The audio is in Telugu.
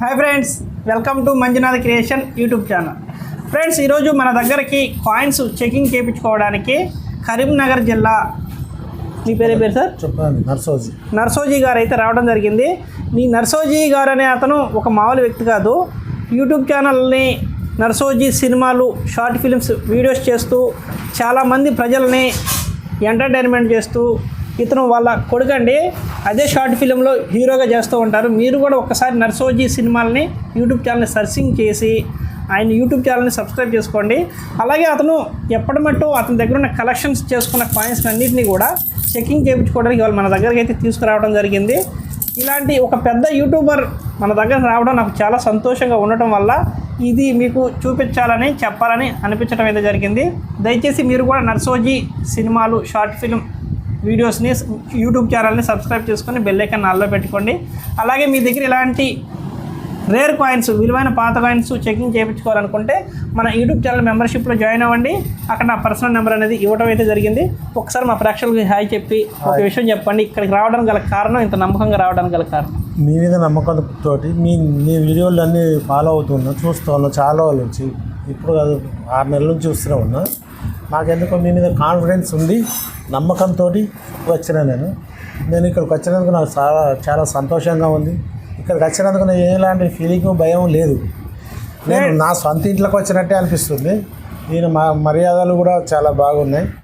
Hi friends, welcome to Manjunath creation YouTube channel. Friends, ఈరోజు మన దగ్గరికి కాయిన్స్ చెకింగ్ చేయించుకోవడానికి కరీంనగర్ జిల్లా, మీ పేరు సార్? చెప్పండి. నర్సోజీ గారు అయితే రావడం జరిగింది. ఈ నర్సోజీ గారు అనే అతను ఒక మామూలు వ్యక్తి కాదు. యూట్యూబ్ ఛానల్ని నర్సోజీ సినిమాలు, షార్ట్ ఫిల్మ్స్ వీడియోస్ చేస్తూ చాలామంది ప్రజల్ని ఎంటర్టైన్మెంట్ చేస్తూ, ఇతను వాళ్ళ కొడుకండి అదే షార్ట్ ఫిలింలో హీరోగా చేస్తూ ఉంటారు. మీరు కూడా ఒకసారి నర్సోజీ సినిమాలని యూట్యూబ్ ఛానల్ని సర్చింగ్ చేసి ఆయన యూట్యూబ్ ఛానల్ని సబ్స్క్రైబ్ చేసుకోండి. అలాగే అతను ఎప్పటిమట్టు అతని దగ్గర ఉన్న కలెక్షన్స్ చేసుకున్న కాయిన్స్ అన్నింటినీ కూడా చెకింగ్ చేయించుకోవడానికి వాళ్ళు మన దగ్గరికి అయితే తీసుకురావడం జరిగింది. ఇలాంటి ఒక పెద్ద యూట్యూబర్ మన దగ్గర రావడం నాకు చాలా సంతోషంగా ఉండటం వల్ల ఇది మీకు చూపించాలని చెప్పాలని అనిపించడం అయితే జరిగింది. దయచేసి మీరు కూడా నర్సోజీ సినిమాలు, షార్ట్ ఫిల్మ్ వీడియోస్ని యూట్యూబ్ ఛానల్ని సబ్స్క్రైబ్ చేసుకొని బెల్ ఐకాన్ ఆన్లో పెట్టుకోండి. అలాగే మీ దగ్గర ఇలాంటి రేర్ కాయిన్స్, విలువైన పాత కాయిన్స్ చెకింగ్ చేయించుకోవాలనుకుంటే మన యూట్యూబ్ ఛానల్ మెంబర్షిప్లో జాయిన్ అవ్వండి. అక్కడ నా పర్సనల్ నెంబర్ అనేది ఇవ్వడం అయితే జరిగింది. ఒకసారి మా ప్రేక్షకులకి హాయ్ చెప్పి ఒక విషయం చెప్పండి. ఇక్కడికి రావడానికి గల కారణం, ఇంత నమ్మకంగా రావడానికి గల కారణం? మీ మీద నమ్మకంతో మీ వీడియోలు అన్నీ ఫాలో అవుతున్నా, చూస్తూ ఉన్నా చాలా వాళ్ళ నుంచి. ఇప్పుడు కాదు, 6 నెలల నుంచి చూస్తూనే ఉన్నా. మాకెందుకో మీ మీద కాన్ఫిడెన్స్ ఉంది, నమ్మకంతో వచ్చిన నేను ఇక్కడికి వచ్చినందుకు నాకు చాలా సంతోషంగా ఉంది. ఇక్కడికి వచ్చినందుకు నాకు ఎలాంటి ఫీలింగ్, భయం లేదు. నేను నా సొంత ఇంట్లోకి వచ్చినట్టే అనిపిస్తుంది. మర్యాదలు కూడా చాలా బాగున్నాయి.